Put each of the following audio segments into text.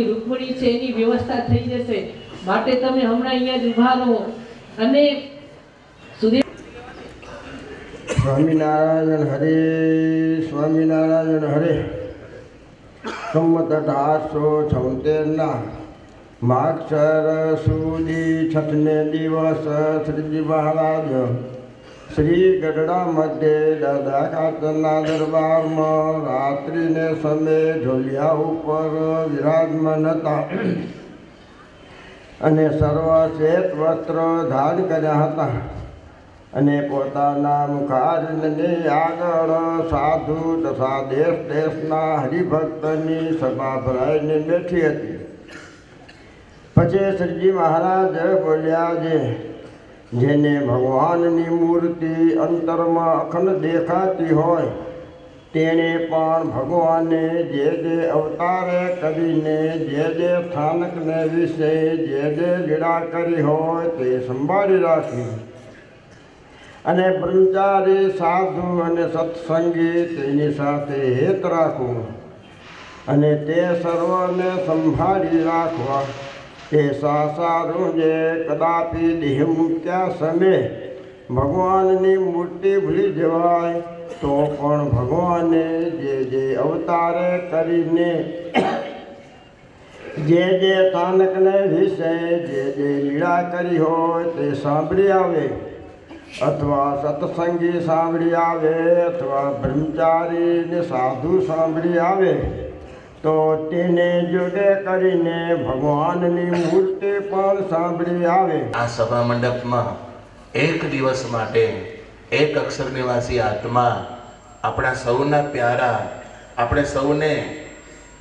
રૂકમણી છે એની વ્યવસ્થા થઈ જશે, માટે તમે હમણાં અહીંયા જ ઊભા રહો. અને સ્વામિનારાયણ હરે, સ્વામિનારાયણ હરે. સંમત 1876 માગસર સુધી છઠને દિવસ શ્રીજી મહારાજ શ્રી ગઢડા મધ્યે દાદા ખાતરના દરબારમાં રાત્રિને સમયે ઢોલિયા ઉપર વિરાજમાન હતા અને સર્વ શ્વેત વસ્ત્ર ધારણ કર્યા હતા અને પોતાના મુખારને આગળ સાધુ તથા દેશ દેશના હરિભક્તની સભા ભરાઈને બેઠી હતી. પછી શ્રીજી મહારાજ બોલ્યા, જેને ભગવાનની મૂર્તિ અંતરમાં અખંડ દેખાતી હોય તેણે પણ ભગવાને જે અવતારે કરીને જે સ્થાનકને વિશે જે લીલા કરી હોય તે સંભાળી રાખી અને બ્રહ્મચારી સાધુ અને સત્સંગી તેની સાથે હેત રાખવું અને તે સર્વને સંભાળી રાખવા. તે સારું જે કદાપી દેહ મૂક્યા સમયે ભગવાનની મૂર્તિ ભૂલી જવાય તો પણ ભગવાને જે અવતારે કરીને જે સ્થાનકને વિશે જે લીલા કરી હોય તે સાંભળી આવે અથવા સત્સંગી સાંભળી આવે અથવા બ્રહ્મચારી ને સાધુ સાંભળી આવે તો તેને જોડે કરીને ભગવાનની મૂર્તિ પણ સાંભળી આવે. આ સભા મંડપમાં એક દિવસ માટે એક અક્ષર નિવાસી આત્મા આપણા સૌના પ્યારા, આપણે સૌને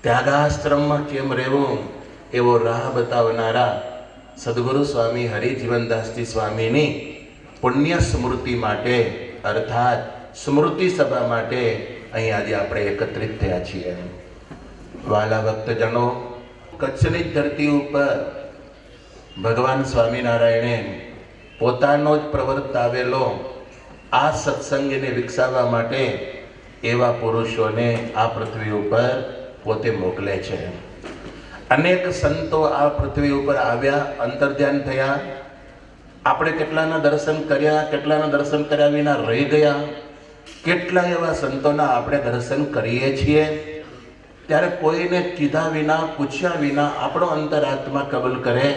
ત્યાગાશ્રમમાં કેમ રહેવું એવો રાહ બતાવનારા સદગુરુ સ્વામી હરિજીવનદાસજી સ્વામીની પુણ્ય સ્મૃતિ માટે અર્થાત સ્મૃતિ સભા માટે અહીં આજે આપણે એકત્રિત થયા છીએ. વાલા ભક્તજનો, કચ્છની ધરતી ઉપર ભગવાન સ્વામિનારાયણે પોતાનો જ પ્રવર્તાવેલો આ સત્સંગને વિકસાવવા માટે એવા પુરુષોને આ પૃથ્વી ઉપર પોતે મોકલે છે. અનેક સંતો આ પૃથ્વી ઉપર આવ્યા, અંતર્ધ્યાન થયા. આપણે કેટલાના દર્શન કર્યા, કેટલાના દર્શન કર્યા વિના રહી ગયા, કેટલા એવા સંતોના આપણે દર્શન કરીએ છીએ. ત્યારે કોઈને કીધા વિના, પૂછ્યા વિના આપણો અંતરાત્મા કબૂલ કરે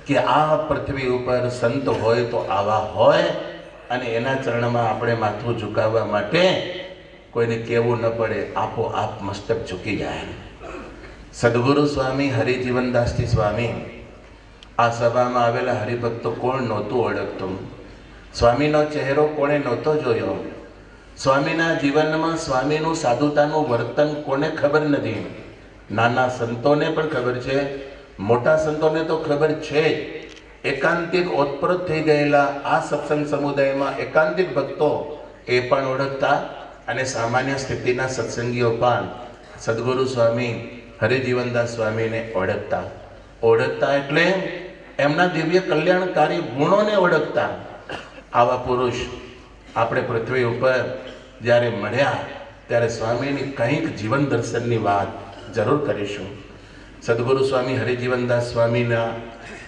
કે આ પૃથ્વી ઉપર સંત હોય તો આવા હોય અને એના ચરણમાં આપણે માથું ઝુકાવવા માટે કોઈને કહેવું ન પડે, આપોઆપ મસ્તક ઝૂકી જાય. સદગુરુ સ્વામી હરિજીવનદાસજી સ્વામી આ સભામાં આવેલા હરિભક્તો કોણ નહોતું ઓળખતું? સ્વામીનો ચહેરો કોણે નહોતો જોયો? સ્વામીના જીવનમાં સ્વામીનું સાધુતાનું વર્તન કોને ખબર નથી? નાના સંતોને પણ ખબર છે, મોટા સંતોને તો ખબર છે જ. એકાંતિક ઓતપ્રોત થઈ ગયેલા આ સત્સંગ સમુદાયમાં એકાંતિક ભક્તો એ પણ ઓળખતા અને સામાન્ય સ્થિતિના સત્સંગીઓ પણ સદગુરુ સ્વામી હરિજીવનદાસ સ્વામીને ઓળખતા એટલે એમના દિવ્ય કલ્યાણકારી ગુણોને ઓળખતા. આવા પુરુષ આપણે પૃથ્વી ઉપર જ્યારે મળ્યા ત્યારે સ્વામીની કંઈક જીવન દર્શનની વાત જરૂર કરીશું. સદગુરુ સ્વામી હરિજીવનદાસ સ્વામીના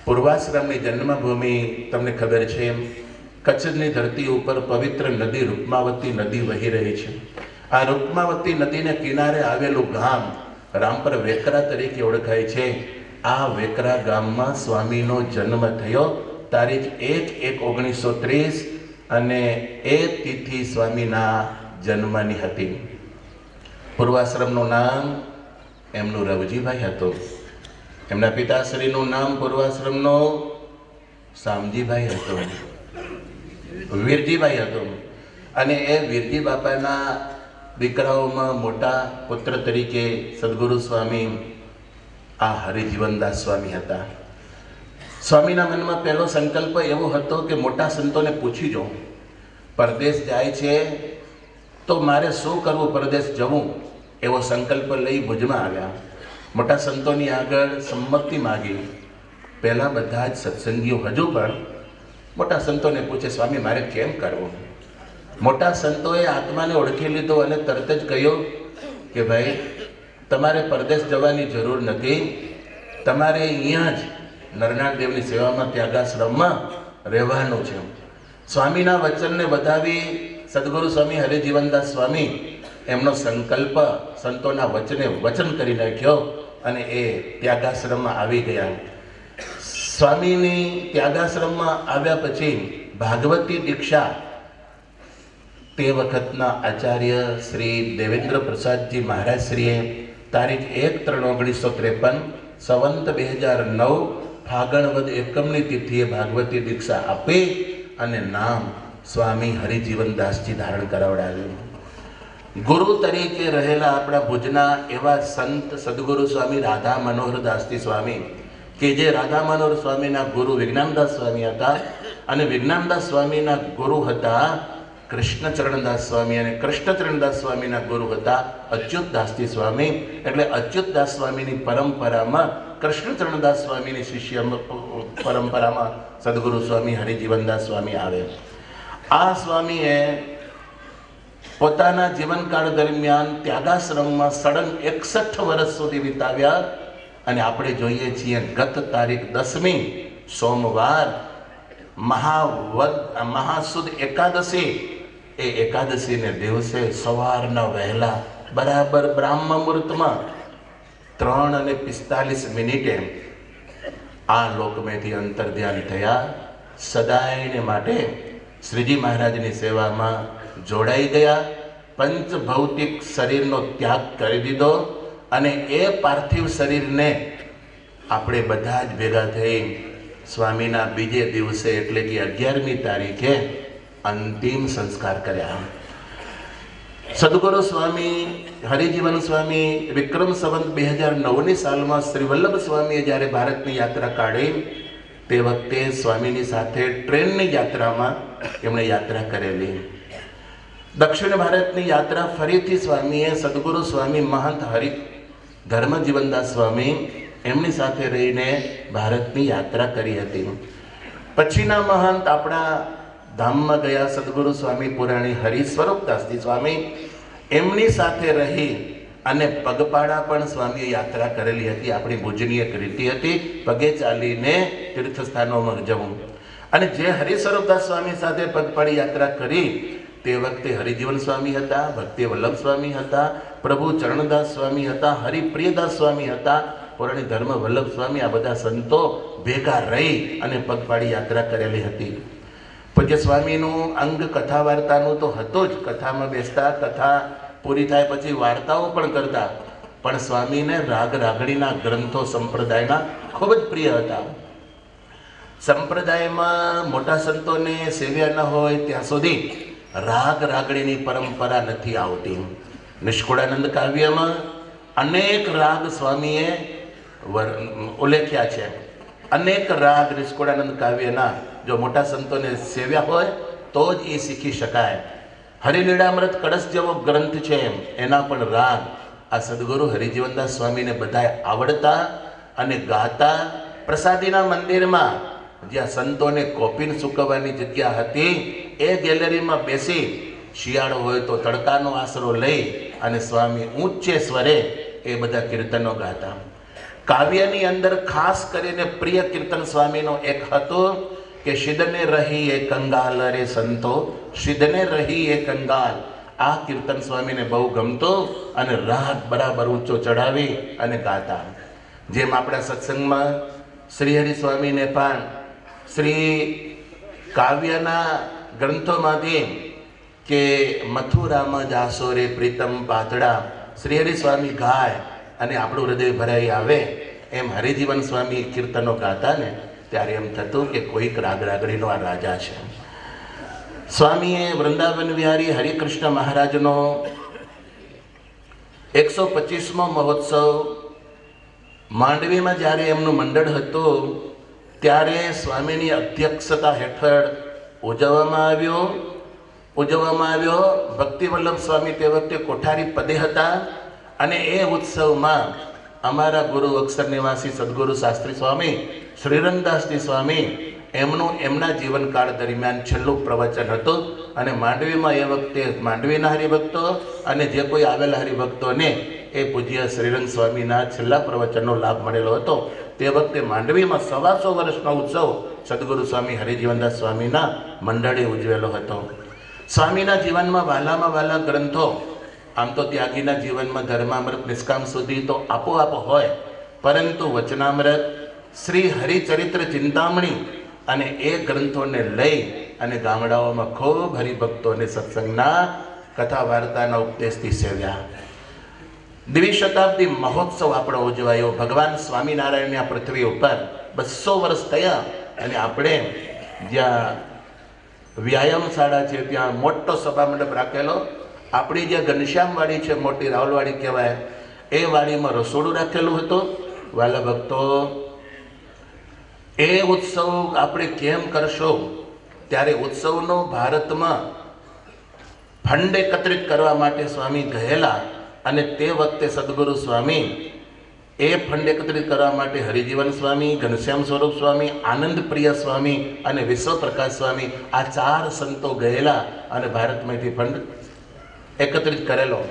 પૂર્વાશ્રમની જન્મભૂમિ તમને ખબર છે. કચ્છની ધરતી ઉપર પવિત્ર નદી રૂકમાવતી નદી વહી રહી છે. આ રૂકમાવતી નદીને કિનારે આવેલું ગામ રામપર વેકરા તરીકે ઓળખાય છે. આ વેકરા ગામમાં સ્વામીનો જન્મ થયો તારીખ 1/1/1930 અને એ તિથિ સ્વામીના જન્મની હતી. પૂર્વાશ્રમનું નામ એમનું રવજીભાઈ હતું. એમના પિતાશ્રીનું નામ પૂર્વાશ્રમનો શામજીભાઈ હતું, વીરજીભાઈ હતું. અને એ વીરજી બાપાના દીકરાઓમાં મોટા પુત્ર તરીકે સદગુરુ સ્વામી આ હરિજીવનદાસ સ્વામી હતા. સ્વામીના મનમાં પહેલો સંકલ્પ એવો હતો કે મોટા સંતોને પૂછી જોઉં, પરદેશ જાય છે તો મારે શું કરવું, પરદેશ જવું, એવો સંકલ્પ લઈ ભુજમાં આવ્યા. મોટા સંતોની આગળ સંમતિ માગી. પહેલાં બધા જ સત્સંગીઓ હજુ પણ મોટા સંતોને પૂછે, સ્વામી મારે કેમ કરવું? મોટા સંતોએ આત્માને ઓળખી લીધો અને તરત જ કહ્યું કે ભાઈ તમારે પરદેશ જવાની જરૂર નથી, તમારે અહીંયા જ નરનાળ દેવની સેવામાં ત્યાગાશ્રમમાં રહેવાનું છે. સ્વામીના વચનને વધાવી સદગુરુ સ્વામી હરિજીવનદાસ સ્વામી એમનો સંકલ્પ સંતોના વચન કરી નાખ્યો અને એ ત્યાગાશ્રમમાં આવી ગયા. સ્વામીની ત્યાગાશ્રમમાં આવ્યા પછી ભાગવતી દીક્ષા તે વખતના આચાર્ય શ્રી દેવેન્દ્ર પ્રસાદજી મહારાજશ્રીએ તારીખ 1/3/1953 સંવંત 2009 ફાગણ વદ એકમની તિથિએ ભાગવતી દીક્ષા આપી અને નામ સ્વામી હરિજીવનદાસજી ધારણ કરાવડાવ્યું. ગુરુ તરીકે રહેલા આપણા ભુજના એવા સંત સદગુરુ સ્વામી રાધા મનોહરદાસજી સ્વામી કે જે રાધા મનોહર સ્વામીના ગુરુ વિજ્ઞાનદાસ સ્વામી હતા અને વિજ્ઞાનદાસ સ્વામીના ગુરુ હતા કૃષ્ણચરણદાસ સ્વામી અને કૃષ્ણચરણદાસ સ્વામીના ગુરુ હતા અચ્યુતદાસજી સ્વામી. એટલે અચ્યુતદાસ સ્વામીની પરંપરામાં કૃષ્ણચરણદાસ સ્વામીની શિષ્ય પરંપરામાં સદગુરુ સ્વામી હરિજીવનદાસ સ્વામી આવે. આ સ્વામીએ પોતાના જીવનકાળ દરમિયાન ત્યાગાશ્રમમાં સડન 61 વર્ષ સુધી વિતાવ્યા અને આપણે જોઈએ છીએ ગત તારીખ 10મી સોમવાર મહાસુદ એકાદશી, એ એકાદશીને દિવસે સવારના વહેલા બરાબર બ્રાહ્મ મુહૂર્તમાં 3:45 આ લોકમેથી અંતર ધ્યાન થયા. સદાયને માટે શ્રીજી મહારાજની સેવામાં જોડાઈ ગયા. પંચ ભૌતિક શરીરનો ત્યાગ કરી દીધો અને એ પાર્થિવ શરીરને આપણે બધા જ ભેગા થઈ સ્વામીના બીજે દિવસે એટલે કે 11મી તારીખે અંતિમ સંસ્કાર કર્યા. સદગુરુ સ્વામી હરિજીવન સ્વામી વિક્રમ સંવંત 2009ની સાલમાં શ્રી વલ્લભ સ્વામીએ જ્યારે ભારતની યાત્રા કાઢી તે વખતે સ્વામીની સાથે ટ્રેનની યાત્રામાં એમણે યાત્રા કરેલી. દક્ષિણ ભારતની યાત્રા ફરીથી સ્વામીએ સદગુરુ સ્વામી મહંત હરિ ધર્મજીવનદાસ સ્વામી એમની સાથે રહીને ભારતની યાત્રા કરી હતી. પછીના મહંત આપણા ધામમાં ગયા સદગુરુ સ્વામી પુરાણી હરિ સ્વરૂપદાસજી સ્વામી એમની સાથે રહી અને પગપાળા પણ સ્વામીએ યાત્રા કરેલી હતી. આપણી ભુજની એક રીતિ હતી પગે ચાલીને તીર્થસ્થાનોમાં જવું. અને જે હરિ સ્વરૂપદાસ સ્વામી સાથે પગપાળી યાત્રા કરી તે વખતે હરિજીવન સ્વામી હતા, ભક્તિ વલ્લભ સ્વામી હતા, પ્રભુ ચરણદાસ સ્વામી હતા, હરિપ્રિયદાસ સ્વામી હતા, પુરાણી ધર્મ વલ્લભ સ્વામી, આ બધા સંતો ભેગા રહી અને પગપાળી યાત્રા કરેલી હતી. પૂજ્ય સ્વામીનું અંગ કથા વાર્તાનું તો હતું જ, કથામાં બેસતા, કથા પૂરી થાય પછી વાર્તાઓ પણ કરતા, પણ સ્વામીને રાગ રાગણીના ગ્રંથો સંપ્રદાયના ખૂબ જ પ્રિય હતા. સંપ્રદાયમાં મોટા સંતોને સેવ્યા ન હોય ત્યાં સુધી રાગ રાગણીની પરંપરા નથી આવતી. નિષ્કુળાનંદ કાવ્યમાં અનેક રાગ સ્વામીએ ઉલ્લેખ્યા છે. અનેક રાગ નિષ્કુળાનંદ કાવ્યના જો મોટા સંતોને સેવ્યા હોય તો જ એ શીખી શકાય. હરિલીળામૃત કળશ જેવો ગ્રંથ છે એના પણ રાગ આ સદગુરુ હરિજીવનદાસ સ્વામીને બધાય આવડતા અને ગાતા. પ્રસાદીના મંદિરમાં જ્યાં સંતોને કોપીન સૂકવવાની જગ્યા હતી એ ગેલેરીમાં બેસી શિયાળો હોય તો તડકાનો આશરો લઈ અને સ્વામી ઊંચે સ્વરે એ બધા કીર્તનો ગાતા. કાવ્યની અંદર ખાસ કરીને પ્રિય કીર્તન સ્વામીનો એક હતો કે શિદને રહી એ કંગાલ રે સંતો, શિદને રહી એ કંગાલ. આ કીર્તન સ્વામીને બહુ ગમતું અને રાગ બરાબર ઊંચો ચડાવી અને ગાતા. જેમ આપણા સત્સંગમાં શ્રી હરિ સ્વામીને પણ શ્રી કાવ્યના ગ્રંથોમાંથી કે મથુરામાં જાસો રે પ્રીતમ પાતળા શ્રી હરિ સ્વામી ગાય અને આપણું હૃદય ભરાઈ આવે એમ હરિજીવન સ્વામી કીર્તનો ગાતા ને ત્યારે એમ થતું કે કોઈક રાગ રાગડીનો આ રાજા છે. સ્વામીએ વૃંદાવન વિહારી હરિકૃષ્ણ મહારાજનો 125મો મહોત્સવ માંડવીમાં જ્યારે એમનું મંડળ હતું ત્યારે સ્વામીની અધ્યક્ષતા હેઠળ ઉજવવામાં આવ્યો. ભક્તિવલ્લભ સ્વામી તે વખતે કોઠારી પદે હતા અને એ ઉત્સવમાં અમારા ગુરુ અક્ષર નિવાસી સદગુરુ શાસ્ત્રી સ્વામી શ્રીરંગદાસજી સ્વામી એમના જીવનકાળ દરમિયાન છેલ્લું પ્રવચન હતું. અને માંડવીમાં એ વખતે માંડવીના હરિભક્તો અને જે કોઈ આવેલા હરિભક્તોને એ પૂજ્ય શ્રીરંગ સ્વામીના છેલ્લા પ્રવચનનો લાભ મળેલો હતો. તે વખતે માંડવીમાં 125 વર્ષનો ઉત્સવ સદગુરુ સ્વામી હરિજીવનદાસ સ્વામીના મંડળે ઉજવેલો હતો. સ્વામીના જીવનમાં વહાલામાં વહાલા ગ્રંથો, આમ તો ત્યાગીના જીવનમાં ધર્મામૃત નિષ્કામ સુધી તો આપોઆપ હોય, પરંતુ વચનામૃત, શ્રી હરિચરિત્ર ચિંતામણી અને એ ગ્રંથોને લઈ અને ગામડાઓમાં ખૂબ હરિભક્તોને સત્સંગના કથા વાર્તાના ઉપદેશથી સેવ્યા. દ્વિશતાબ્દી મહોત્સવ આપણો ઉજવાયો. ભગવાન સ્વામિનારાયણની આ પૃથ્વી ઉપર 200 વર્ષ થયા અને આપણે જ્યાં વ્યાયામ શાળા છે ત્યાં મોટો સભા મંડપ રાખેલો. આપણી જે ઘનશ્યામવાડી છે, મોટી રાવલવાડી કહેવાય, એ વાડીમાં રસોડું રાખેલું હતું. વાલા ભક્તો, એ ઉત્સવ આપણે કેમ કરશો? ત્યારે ઉત્સવનો ભારતમાં ફંડ એકત્રિત કરવા માટે સ્વામી ગયેલા અને તે વખતે સદગુરુ સ્વામી એ ફંડ એકત્રિત કરવા માટે હરિજીવન સ્વામી, ઘનશ્યામ સ્વરૂપ સ્વામી, આનંદ પ્રિય સ્વામી અને વિશ્વપ્રકાશ સ્વામી, આ 4 સંતો ગયેલા અને ભારતમાંથી ફંડ એકત્રિત કરેલો.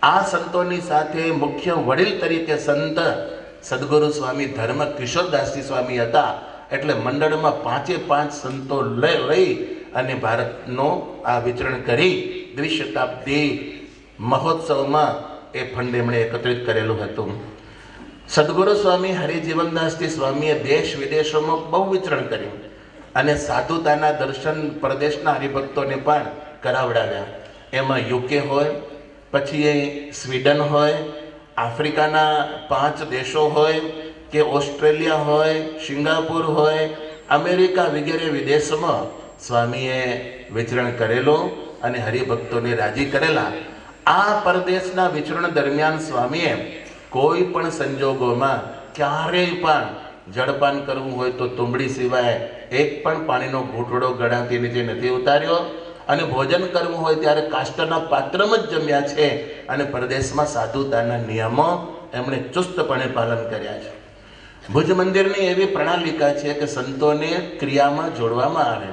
આ સંતોની સાથે મુખ્ય વડીલ તરીકે સંત સદગુરુ સ્વામી ધર્મ કિશોરદાસજી સ્વામી હતા. એટલે મંડળમાં 5 સંતો લઈ અને ભારતનો આ વિચરણ કરી દ્વિશતાબ્દી મહોત્સવમાં એ ફંડ એમણે એકત્રિત કરેલું હતું. સદગુરુ સ્વામી હરિજીવનદાસજી સ્વામીએ દેશ વિદેશોમાં બહુ વિચરણ કર્યું અને સાધુતાના દર્શન પ્રદેશના હરિભક્તોને પણ કરાવડાવ્યા. એમાં યુકે હોય, પછી સ્વીડન હોય, આફ્રિકાના 5 દેશો હોય કે ઓસ્ટ્રેલિયા હોય, સિંગાપુર હોય, અમેરિકા વગેરે વિદેશમાં સ્વામીએ વિચરણ કરેલો અને હરિભક્તોને રાજી કરેલા. આ પરદેશના વિચરણ દરમિયાન સ્વામીએ કોઈ પણ સંજોગોમાં ક્યારેય પણ જળપાન કરવું હોય તો તુંબડી સિવાય એક પણ પાણીનો ઘૂંટડો ગળાથી નીચે નથી ઉતાર્યો. અને ભોજન કરવું હોય ત્યારે કાષ્ટના પાત્રમાં જ જમ્યા છે. અને પરદેશમાં સાધુતાના નિયમો એમણે ચુસ્તપણે પાલન કર્યા છે. ભુજ મંદિરની એવી પ્રણાલિકા છે કે સંતોને ક્રિયામાં જોડવામાં આવે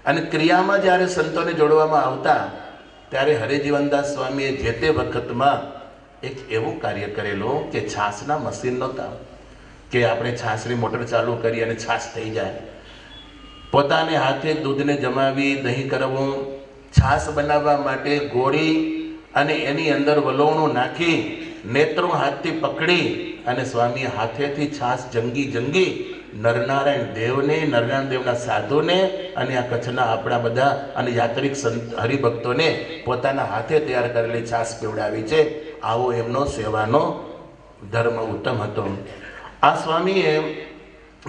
અને ક્રિયામાં જ્યારે સંતોને જોડવામાં આવતા ત્યારે હરિજીવનદાસ સ્વામીએ જે તે વખતમાં એક એવું કાર્ય કરેલું કે છાસના મશીન નહોતા કે આપણે છાસની મોટર ચાલુ કરી અને છાસ થઈ જાય. પોતાને હાથે દૂધને જમાવી, દહીં કરવું, છાસ બનાવવા માટે ગોળી અને એની અંદર વલોવણું નાખી નેત્રો હાથથી પકડી અને સ્વામી હાથેથી છાસ જંગી નરનારાયણ દેવના સાધુને અને આ કચ્છના આપણા બધા અને યાત્રિક સંત હરિભક્તોને પોતાના હાથે તૈયાર કરેલી છાસ પીવડાવી છે. આવો એમનો સેવાનો ધર્મ ઉત્તમ હતો. આ સ્વામીએ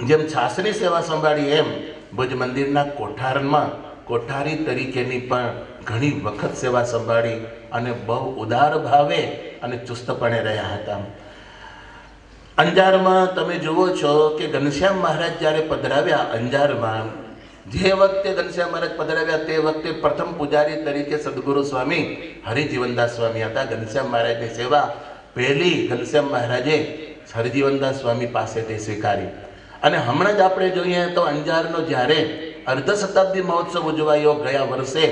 જેમ છાસની સેવા સંભાળી એમ ભુજ મંદિરના કોઠારમાં કોઠારી તરીકેની પણ ઘણી વખત સેવા સંભાળી અને બહુ ઉદાર ભાવે અને ચુસ્તપણે રહ્યા હતા. અંજારમાં તમે જુઓ છો કે ઘનશ્યામ મહારાજ જ્યારે પધરાવ્યા અંજારમાં, જે વખતે ઘનશ્યામ મહારાજ પધરાવ્યા તે વખતે પ્રથમ પૂજારી તરીકે સદગુરુ સ્વામી હરિજીવનદાસ સ્વામી હતા. ઘનશ્યામ મહારાજની સેવા પહેલી ઘનશ્યામ મહારાજે હરિજીવનદાસ સ્વામી પાસેથી સ્વીકારી. અને હમણાં જ આપણે જોઈએ તો અંજારનો જ્યારે અર્ધ શતાબ્દી મહોત્સવ ઉજવાયો ગયા વર્ષે,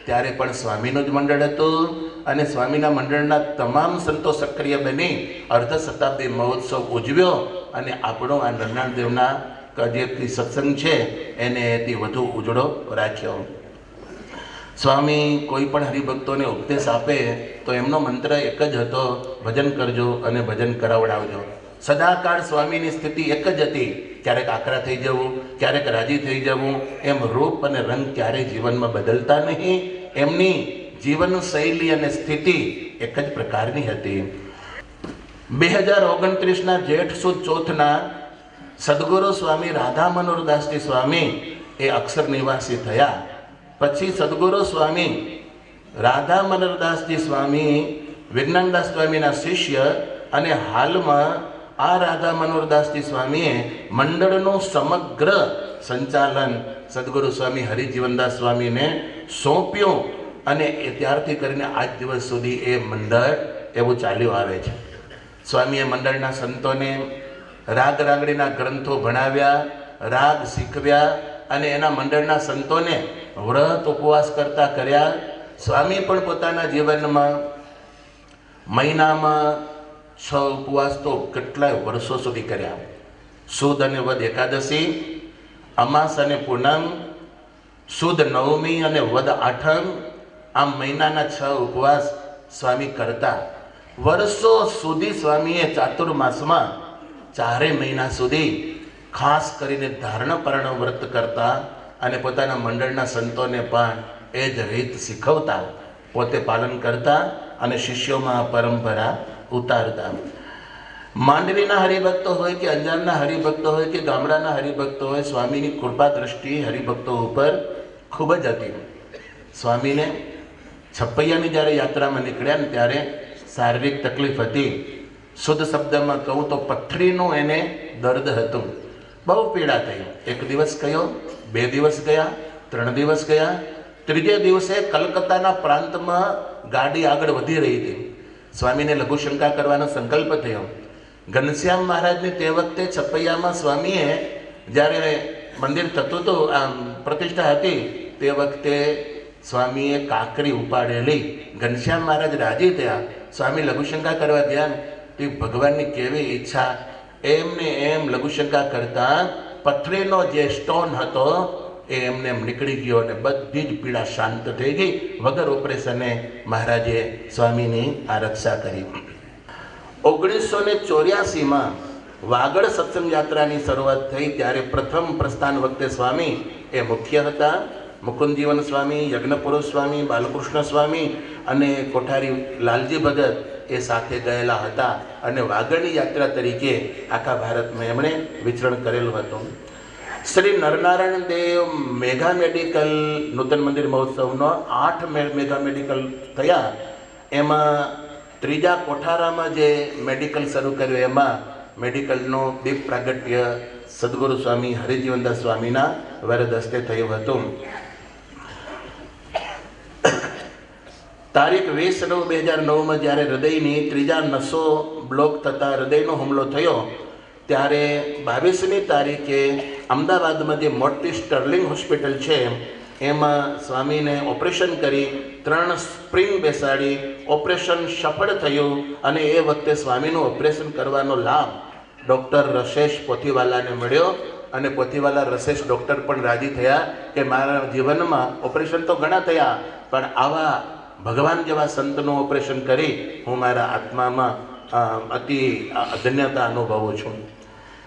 ત્યારે પણ સ્વામીનું જ મંડળ હતું અને સ્વામીના મંડળના તમામ સંતો સક્રિય બની અર્ધ શતાબ્દી મહોત્સવ ઉજવ્યો અને આપણો આ નરનારાયણ દેવના જે સત્સંગ છે એને એથી વધુ ઉજળો રાખ્યો. સ્વામી કોઈ પણ હરિભક્તોને ઉપદેશ આપે તો એમનો મંત્ર એક જ હતો, ભજન કરજો અને ભજન કરાવડાવજો. સદાકાળ સ્વામીની સ્થિતિ એક જ હતી, ક્યારેક આકરા થઈ જવું, ક્યારેક રાજી થઈ જવું, એમ રૂપ અને રંગ ક્યારેય જીવનમાં બદલતા નહીં. એમની જીવન શૈલી અને સ્થિતિ એક જ પ્રકારની હતી. 2029ના જેઠ સુદ ચોથના સદગુરુ સ્વામી રાધા મનોહરદાસજી સ્વામી એ અક્ષર નિવાસી થયા. પછી સદગુરુ સ્વામી રાધા મનોહરદાસજી સ્વામી વિજ્ઞાનદાસ સ્વામીના શિષ્ય અને હાલમાં આ રાધા મનોહરદાસજી સ્વામીએ મંડળનું સમગ્ર સંચાલન સદગુરુ સ્વામી હરિજીવનદાસ સ્વામીને સોંપ્યું અને એ ત્યારથી કરીને આજ દિવસ સુધી એ મંડળ એવું ચાલ્યું આવે છે. સ્વામીએ મંડળના સંતોને રાગ રાગડીના ગ્રંથો ભણાવ્યા, રાગ શીખવ્યા અને એના મંડળના સંતોને વ્રત ઉપવાસ કરતા કર્યા. સ્વામી પણ પોતાના જીવનમાં મહિનામાં 6 ઉપવાસ તો કેટલાય વર્ષો સુધી કર્યા. સુદ અને વદ એકાદશી, અમાસ અને પૂનમ, સુદ નવમી અને વદ આઠમ, આમ મહિનાના 6 ઉપવાસ સ્વામી કરતા. વર્ષો સુધી સ્વામીએ ચાતુર્માસમાં 4 મહિના સુધી ખાસ કરીને ધારણપર્ણ વ્રત કરતા અને પોતાના મંડળના સંતોને પણ એ જ રીત શીખવતા, પોતે પાલન કરતા અને શિષ્યોમાં પરંપરા ઉતારતા. માંડવીના હરિભક્તો હોય કે અંજારના હરિભક્તો હોય કે ગામડાના હરિભક્તો હોય, સ્વામીની કૃપા દ્રષ્ટિ હરિભક્તો ઉપર ખૂબ જ હતી. સ્વામીને છપૈયાની જ્યારે યાત્રામાં નીકળ્યા ને ત્યારે શારીરિક તકલીફ હતી. શુદ્ધ શબ્દમાં કહું તો પથરીનું એને દર્દ હતું, બહુ પીડા થઈ. 1 દિવસ ગયો, 2 દિવસ ગયા, 3 દિવસ ગયા, ત્રીજે દિવસે કલકત્તાના પ્રાંતમાં ગાડી આગળ વધી રહી હતી. સ્વામીને લઘુશંકા કરવાનો સંકલ્પ થયો. ઘનશ્યામ મહારાજની તે વખતે છપૈયામાં સ્વામીએ જ્યારે મંદિર થતું હતું, આમ પ્રતિષ્ઠા હતી, તે વખતે સ્વામીએ કાંકરી ઉપાડેલી. ઘનશ્યામ મહારાજ રાજી થયા. સ્વામી લઘુશંકા કરવા ગયા તે ભગવાનની કેવી ઈચ્છા, એમને એમ લઘુશંકા કરતા પથરીનો જે સ્ટોન હતો એ એમને એમ નીકળી ગયો અને બધી જ પીડા શાંત થઈ ગઈ. વગર ઓપરેશને મહારાજે સ્વામીની આરક્ષા કરી. 1984માં વાગડ સત્સંગ યાત્રાની શરૂઆત થઈ ત્યારે પ્રથમ પ્રસ્થાન વખતે સ્વામી એ મુખ્ય હતા. મુકુંદજીવન સ્વામી, યજ્ઞપુરુષ સ્વામી, બાલકૃષ્ણ સ્વામી અને કોઠારી લાલજી ભગત એ સાથે ગયેલા હતા અને વાગડની યાત્રા તરીકે આખા ભારતમાં એમણે વિચરણ કરેલું હતું. શ્રી નરનારાયણ દેવ મેગા મેડિકલ નૂતન મંદિર મહોત્સવનો 8 મેગા મેડિકલ થયા. એમાં ત્રીજા કોઠારામાં જે મેડિકલ શરૂ કર્યું એમાં મેડિકલનું દીપ પ્રાગટ્ય સદગુરુ સ્વામી હરિજીવનદાસ સ્વામીના વરદ હસ્તે થયું હતું. તારીખ 20/9/2009માં જ્યારે હૃદયની ત્રીજા નસો બ્લોક થતા હૃદયનો હુમલો થયો ત્યારે 22મી તારીખે અમદાવાદમાં જે મોટી સ્ટર્લિંગ હોસ્પિટલ છે એમાં સ્વામીને ઓપરેશન કરી 3 સ્પ્રિંગ બેસાડી ઓપરેશન સફળ થયું અને એ વખતે સ્વામીનું ઓપરેશન કરવાનો લાભ ડૉક્ટર રસેશ પોથીવાલાને મળ્યો અને પોથીવાલા રસેશ ડૉક્ટર પણ રાજી થયા કે મારા જીવનમાં ઓપરેશન તો ઘણા થયા પણ આવા ભગવાન જેવા સંતનું ઓપરેશન કરી હું મારા આત્મામાં અતિ ધન્યતા અનુભવું છું.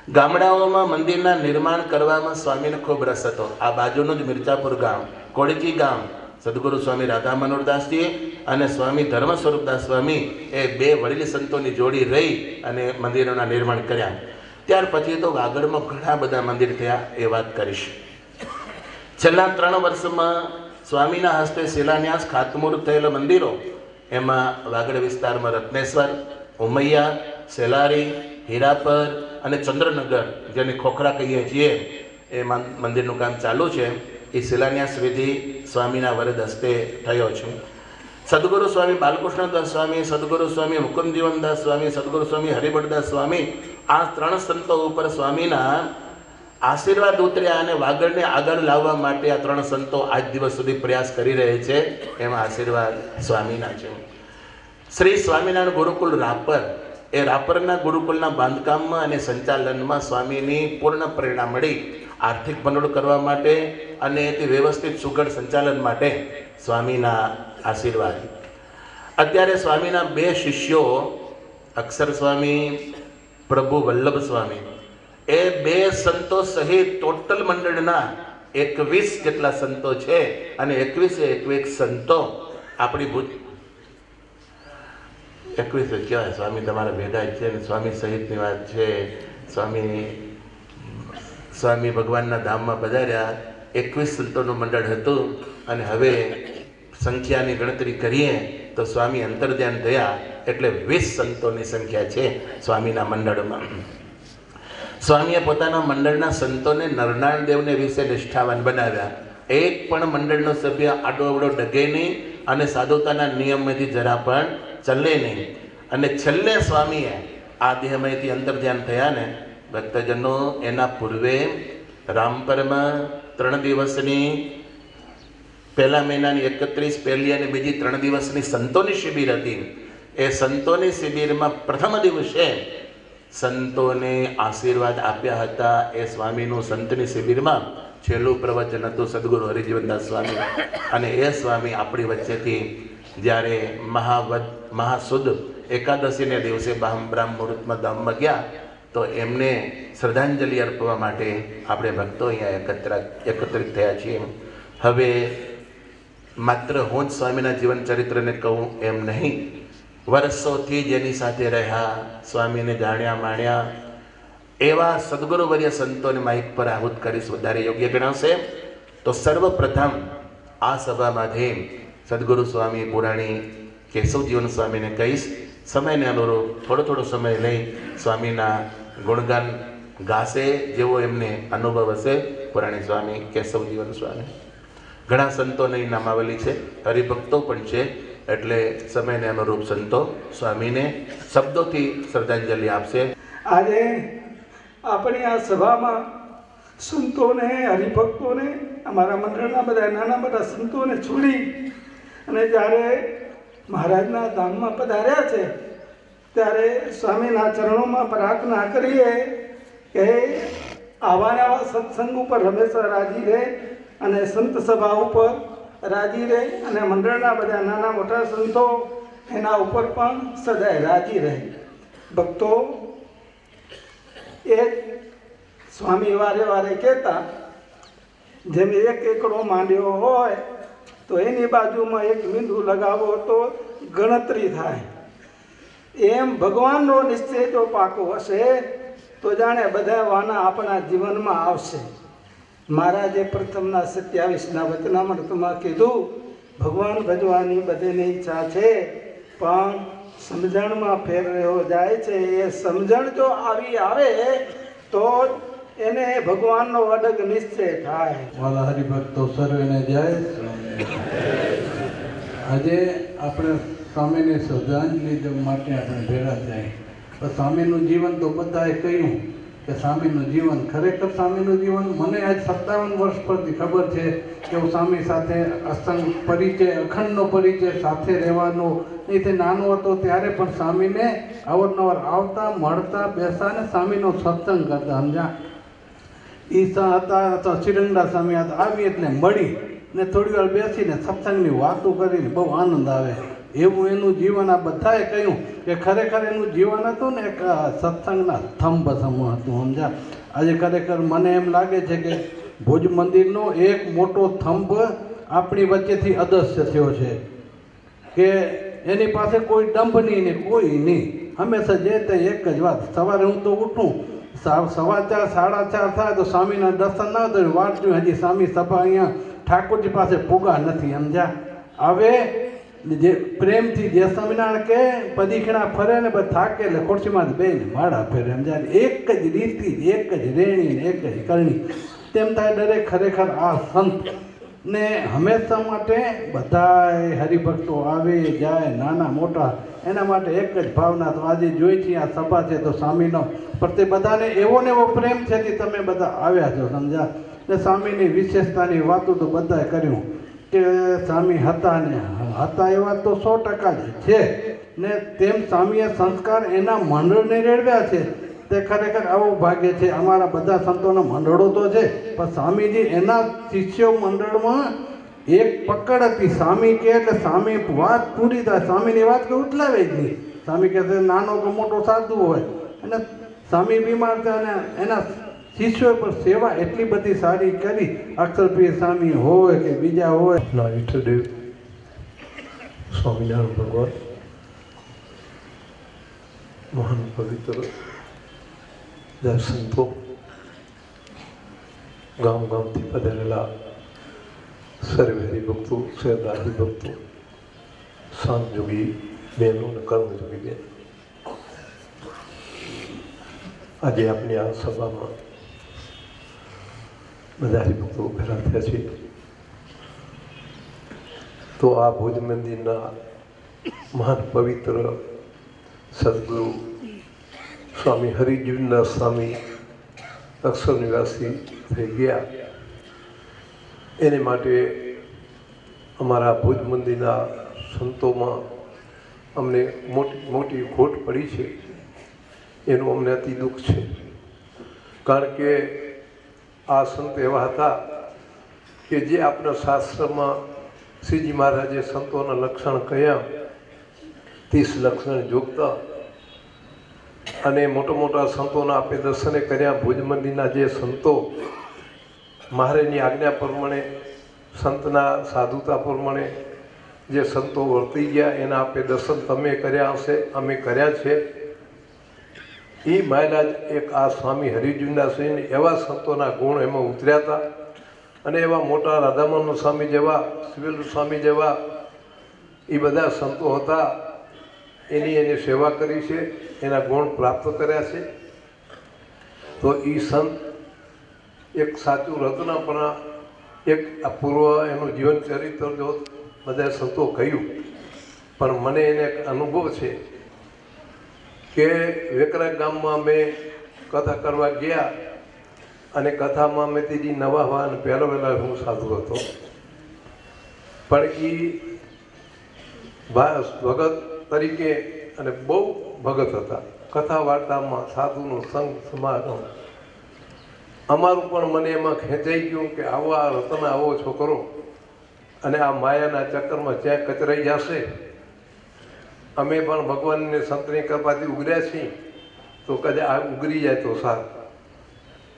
ગામડાઓમાં મંદિરના નિર્માણ કરવામાં સ્વામીને ખૂબ રસ હતો. આ બાજુનું જ મિર્જાપુર ગામ, કોડકી ગામ, સદગુરુ સ્વામી રાધા મનોહરદાસજી અને સ્વામી ધર્મ સ્વરૂપદાસ સ્વામી એ 2 વડીલ સંતોની જોડી રહી અને મંદિરોના નિર્માણ કર્યા. ત્યાર પછી તો વાગડમાં ઘણા બધા મંદિર થયા, એ વાત કરીશ. છેલ્લા 3 વર્ષમાં સ્વામીના હસ્તે શિલાન્યાસ ખાતમુહૂર્ત થયેલા મંદિરો એમાં વાગડ વિસ્તારમાં રત્નેશ્વર, ઉમૈયા, સેલારી, હીરાપર અને ચંદ્રનગર જેને ખોખરા કહીએ છીએ એ મંદિરનું કામ ચાલુ છે. એ શિલાન્યાસ વિધિ સ્વામીના વરદ હસ્તે થયો છે. સદગુરુ સ્વામી બાલકૃષ્ણદાસ સ્વામી, સદગુરુ સ્વામી મુકુંદજીવનદાસ સ્વામી, સદગુરુ સ્વામી હરિભટ્ટદાસ સ્વામી, આ 3 સંતો ઉપર સ્વામીના આશીર્વાદ ઉતર્યા અને વાગડને આગળ લાવવા માટે આ 3 સંતો આજ દિવસ સુધી પ્રયાસ કરી રહે છે. એમાં આશીર્વાદ સ્વામીના છે. શ્રી સ્વામિનારાયણ ગુરુકુલ રાપર, એ રાપરના ગુરુકુલના બાંધકામમાં અને સંચાલનમાં સ્વામીની પૂર્ણ પ્રેરણા મળી. આર્થિક ભંડોળ કરવા માટે અને તે વ્યવસ્થિત સુઘડ સંચાલન માટે સ્વામીના આશીર્વાદ. અત્યારે સ્વામીના 2 શિષ્યો અક્ષર સ્વામી, પ્રભુ વલ્લભ સ્વામી, એ 2 સંતો સહિત ટોટલ મંડળના 21 જેટલા સંતો છે અને 21 સંતો આપણી 21 કહેવાય. સ્વામી તમારા ભેગા છે ને સ્વામી સહિતની વાત છે. સ્વામી ભગવાનના ધામમાં પધાર્યા, 21 સંતોનું મંડળ હતું અને હવે સંખ્યાની ગણતરી કરીએ તો સ્વામી અંતર્ધ્યાન થયા એટલે 20 સંતોની સંખ્યા છે સ્વામીના મંડળમાં. સ્વામીએ પોતાના મંડળના સંતોને નરનાળ દેવને વિશે નિષ્ઠાવાન બનાવ્યા. એક પણ મંડળનો સભ્ય આડો અવડો ડગે નહીં અને સાધુતાના નિયમથી જરા પણ ચલે નહીં. અને છેલ્લે સ્વામીએ આ દેહમયથી અંતર્ધ્યાન થયા ને ભક્તજનો, એના પૂર્વે રામપરમાં 3 દિવસની પહેલા મહિનાની 31 પહેલી અને બીજી 3 દિવસની સંતોની શિબિર હતી. એ સંતોની શિબિરમાં પ્રથમ દિવસે સંતોને આશીર્વાદ આપ્યા હતા. એ સ્વામીનું સંતની શિબિરમાં છેલ્લું પ્રવચન હતું સદગુરુ હરિજીવનદાસ સ્વામી. અને એ સ્વામી આપણી વચ્ચેથી જ્યારે મહાસુદ એકાદશીને દિવસે બ્રાહ્મ મુહૂર્તમાં ધામમાં ગયા તો એમને શ્રદ્ધાંજલિ અર્પવા માટે આપણે ભક્તો અહીંયા એકત્રિત થયા છીએ. હવે માત્ર હું જ સ્વામીના જીવન ચરિત્રને કહું એમ નહીં, વર્ષોથી જેની સાથે રહ્યા, સ્વામીને જાણ્યા માણ્યા એવા સદગુરુવર્ય સંતોને માઇક પર આહુત કરીશ વધારે યોગ્ય ગણાશે. તો સર્વપ્રથમ આ સભામાંથી સદગુરુ સ્વામી પુરાણી કેશવજીવન સ્વામીને કહીશ. સમયને અનુરૂપ થોડો સમય લઈ સ્વામીના ગુણગાન ગાશે, જેવો એમને અનુભવ હશે. પુરાણી સ્વામી કેશવજીવન સ્વામી. ઘણા સંતોની નામાવલી છે, હરિભક્તો પણ છે, એટલે સમયને અનુરૂપ સંતો સ્વામીને શબ્દોથી શ્રદ્ધાંજલિ આપશે. આજે આપણી આ સભામાં સંતોને, હરિભક્તોને, અમારા મંડળના બધા નાના મોટા સંતોને છોડી અને જ્યારે મહારાજના ધામમાં પધાર્યા છે ત્યારે સ્વામીના ચરણોમાં પ્રાર્થના કરીએ કે આવા આવા સત્સંગ ઉપર હંમેશા રાજી રહે અને સંત સભા ઉપર રાજી રહે અને મંડળના બધા નાના મોટા સંતો એના ઉપર પણ સદાય રાજી રહે. ભક્તો, એક સ્વામી વારે વારે કહેતા, જેમ 1 એકડો માંડ્યો હોય તો એની બાજુમાં 1 મીંડું લગાવો તો ગણતરી થાય. એમ ભગવાનનો નિશ્ચય જો પાકો હશે તો જાણે બધા વાના આપણા જીવનમાં આવશે. મહારાજે પ્રથમના 27ના વચનામૃતમાં કીધું, ભગવાન ભજવાની બધાની ઈચ્છા છે પણ સમજણમાં ફેર રહ્યો જાય છે. એ સમજણ જો આવી આવે તો એને ભગવાનનો અડગ નિશ્ચય થાય. વાલા હરિભક્તો સર્વેને જય. આજે આપણે સ્વામીની શ્રદ્ધાંજલિ માટે આપણે ભેગા થાય. તો સ્વામીનું જીવન તો બધાએ કહ્યું કે સ્વામીનું જીવન, ખરેખર સ્વામીનું જીવન મને આજ 57 વર્ષ પરથી ખબર છે કે હું સ્વામી સાથે અસંગ પરિચય, અખંડનો પરિચય, સાથે રહેવાનો. અહીંથી નાનો હતો ત્યારે પણ સ્વામીને અવારનવાર આવતા, મળતા, બેસતા અને સ્વામીનો સત્સંગ કરતા. સમજ્યા? ઈસા હતા તો શ્રીરંગડા સ્વામી હતા, આવી એટલે મળી ને થોડી વાર બેસીને સત્સંગની વાતો કરીને બહુ આનંદ આવે. એવું એનું જીવન આ બધાએ કહ્યું કે ખરેખર એનું જીવન હતું ને એક સત્સંગના સ્તંભ સમૂહ હતું. સમજ્યા? આજે ખરેખર મને એમ લાગે છે કે ભુજ મંદિરનો એક મોટો સ્તંભ આપણી વચ્ચેથી અદૃશ્ય થયો છે કે એની પાસે કોઈ દંભ નહીં ને કોઈ નહીં. હંમેશા જે તે એક જ વાત, સવારે હું તો ઉઠું 4:15 4:30 થાય તો સ્વામીના દર્શન ના થાય, વાંચ્યું હજી સ્વામી સભા અહીંયા ઠાકોરજી પાસે પૂગા નથી. સમજ્યા? હવે જે પ્રેમથી જે સ્વામિનારાયણ કે પદીખણા ફરે ને બધા થાકે એટલે ખુરશીમાં બેને માળા ફેરે. સમજ્યા? એક જ રીતિ, એક જ રેણી, એક જ કરણી. તેમ થાય દરેક ખરેખર આ સંત ને હંમેશા માટે બધાય હરિભક્તો આવે જાય, નાના મોટા, એના માટે એક જ ભાવના. તો આજે જોઈ છે આ સભા છે તો સ્વામીનો પ્રત્યે બધાને એવો ને એવો પ્રેમ છે કે તમે બધા આવ્યા છો. સમજ્યા? ને સ્વામીની વિશેષતાની વાતો તો બધાએ કર્યું કે સ્વામી હતા ને હતા એવા તો 100% જ છે ને. તેમ સ્વામીએ સંસ્કાર એના મંડળને રેડવ્યા છે. તે ખરેખર આવું ભાગ્ય છે. અમારા બધા સંતોના મંડળો તો છે પણ સ્વામીજી એના શિષ્યો મંડળમાં એક પકડ હતી. સ્વામી કહે એટલે સ્વામી વાત પૂરી થાય. સ્વામીની વાત કે ઉતલાવે જ નહીં. સ્વામી કહે છે નાનો કે મોટો સાધુ હોય અને સ્વામી બીમાર છે અને એના શિષ્યો પર સેવા એટલી બધી સારી કરી. અક્ષરપ્રિય સ્વામી હોય કે બીજા હોય, ના ઈષ્ટદેવ સ્વામિનારાયણ ભગવાન મહાન પવિત્ર સંતો, ગામથી પધારેલા સર્વે હરિભક્તો, શ્રદ્ધા હરિભક્તો, શાંતયોગી બહેનો અને કર્મયોગી બેન, આજે આપની આ સભામાં બધા હરિભક્તો ભેગા થયા છે. તો આ ભુજ મંદિરના મહાન પવિત્ર સદગુરુ સ્વામી હરિજીવનદાસ સ્વામી અક્ષર નિવાસી થઈ ગયા, એને માટે અમારા ભુજ મંદિરના સંતોમાં અમને મોટી ખોટ પડી છે. એનું અમને અતિ દુઃખ છે, કારણ કે આ સંત એવા હતા કે જે આપણા શાસ્ત્રમાં શ્રીજી મહારાજે સંતોના લક્ષણ કહ્યા, 30 લક્ષણ જોગતા, અને મોટા મોટા સંતોના આપણે દર્શને કર્યા. ભુજ મંદિરના જે સંતો મહારાજની આજ્ઞા પ્રમાણે, સંતના સાધુતા પ્રમાણે જે સંતો વર્તી ગયા, એના આપણે દર્શન તમે કર્યા હશે, અમે કર્યા છે. એ મહારાજ એક આ સ્વામી હરિજીવનદાસજીને એવા સંતોના ગુણ એમાં ઉતર્યા હતા, અને એવા મોટા રાધામોહન સ્વામી જેવા, શિવેલ સ્વામી જેવા એ બધા સંતો હતા. એની સેવા કરી છે, એના ગુણ પ્રાપ્ત કર્યા છે. તો એ સંત એક સાચું રત્નપણા, એક પૂર્વ એનું જીવન ચરિત્ર જો બધા સંતો કહ્યું, પણ મને એને એક અનુભવ છે કે વેકરા ગામમાં મેં કથા કરવા ગયા, અને કથામાં મેં તેજી નવા હવા અને પહેલા હું સાધુ હતો, પણ એ ભગત તરીકે અને બહુ ભગત હતા. કથા વાર્તામાં સાધુનો સંગ સમાગમ અમારું પણ મને એમાં ખેંચાઈ ગયું કે આવા રતન, આવો છોકરો, અને આ માયાના ચક્કરમાં ક્યાં કચરાઈ જશે. અમે પણ ભગવાનને સંતની કૃપાથી ઉગર્યા છીએ, તો કદાચ આ ઉગરી જાય તો સારું.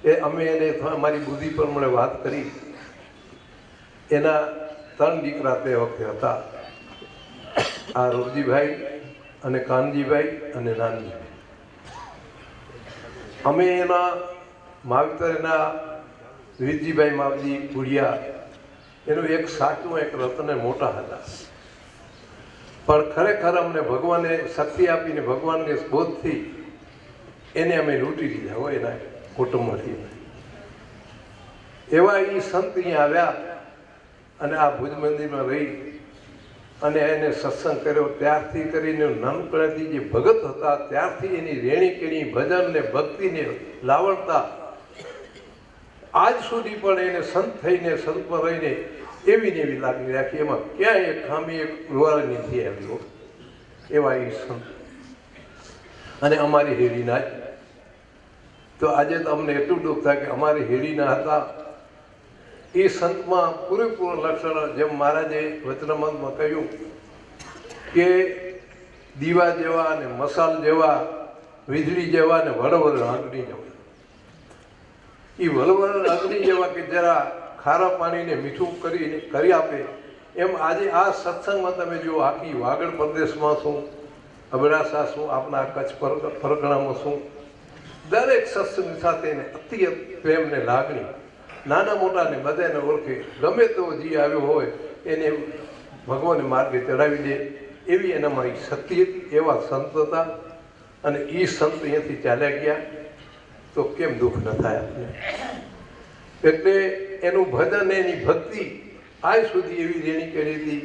એ અમે એને અમારી બુદ્ધિ પર મને વાત કરી. એના 3 દીકરા તે વખતે હતા, આ રોજીભાઈ અને કાનજીભાઈ અને નાનજીભાઈ. અમે એના માવતર, એના વિરજીભાઈ માવજી ગુડિયા, એનું એક સાચું એક રત્ન મોટા હતા. પણ ખરેખર અમને ભગવાને શક્તિ આપીને, ભગવાનને બોધથી એને અમે લૂંટી લીધા હોય એના કુટુંબમાંથી. એવા એ સંત અહીંયા આવ્યા અને આ ભુજ મંદિરમાં રહી અને એને સત્સંગ કર્યો. ત્યારથી કરીને નાનપણથી જે ભગત હતા, ત્યારથી એની રેણી કેણી ભજન ને ભક્તિને લાવણતા આજ સુધી પણ એને સંત થઈને, સંતમાં રહીને એવી ને એવી લાગણી રાખી. એમાં ક્યાંય એક ખામી, એક રૂવાળી નથી આવ્યો. એવા એ સંત અને અમારી હેડીના જ. તો આજે તો અમને એટલું દુઃખ થાય કે અમારી હેડીના હતા એ સંતમાં પૂરેપૂરું લક્ષણ, જેમ મહારાજે વચનામૃતમાં કહ્યું કે દીવા જેવા અને મસાલ જેવા, વીજળી જેવા અને વળવળ અગ્નિ જેવા. એ વળવળ અગ્નિ જેવા કે જરા ખારા પાણીને મીઠું કરી આપે, એમ આજે આ સત્સંગમાં તમે જો આખી વાગડ પ્રદેશમાં શું, અબડાસા શું, આપણા કચ્છ પરગણામાં શું, દરેક સત્સંગ સાથે અતિ પ્રેમ ને લાગણી, નાના મોટાને બધાને ઓળખે. ગમે તેવો જી આવ્યો હોય એને ભગવાનને માર્ગે ચડાવી દે, એવી એનામાં શક્તિ હતી. એવા સંત હતા, અને એ સંત અહીંયાથી ચાલ્યા ગયા તો કેમ દુઃખ ન થાય આપણે. એટલે એનું ભજન, એની ભક્તિ આજ સુધી એવી રેણી કરી હતી.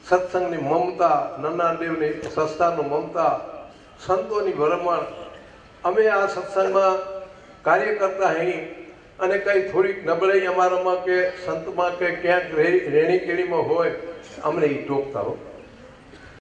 સત્સંગની મમતા, નન્ના દેવની સંસ્થાનું મમતા, સંતોની ભરમાણ. અમે આ સત્સંગમાં કાર્ય કરતા અહીં, અને કંઈ થોડીક નબળાઈ અમારામાં કે સંતમાં કે ક્યાંક રેણી કેણીમાં હોય, અમને એ ટોકતા હો.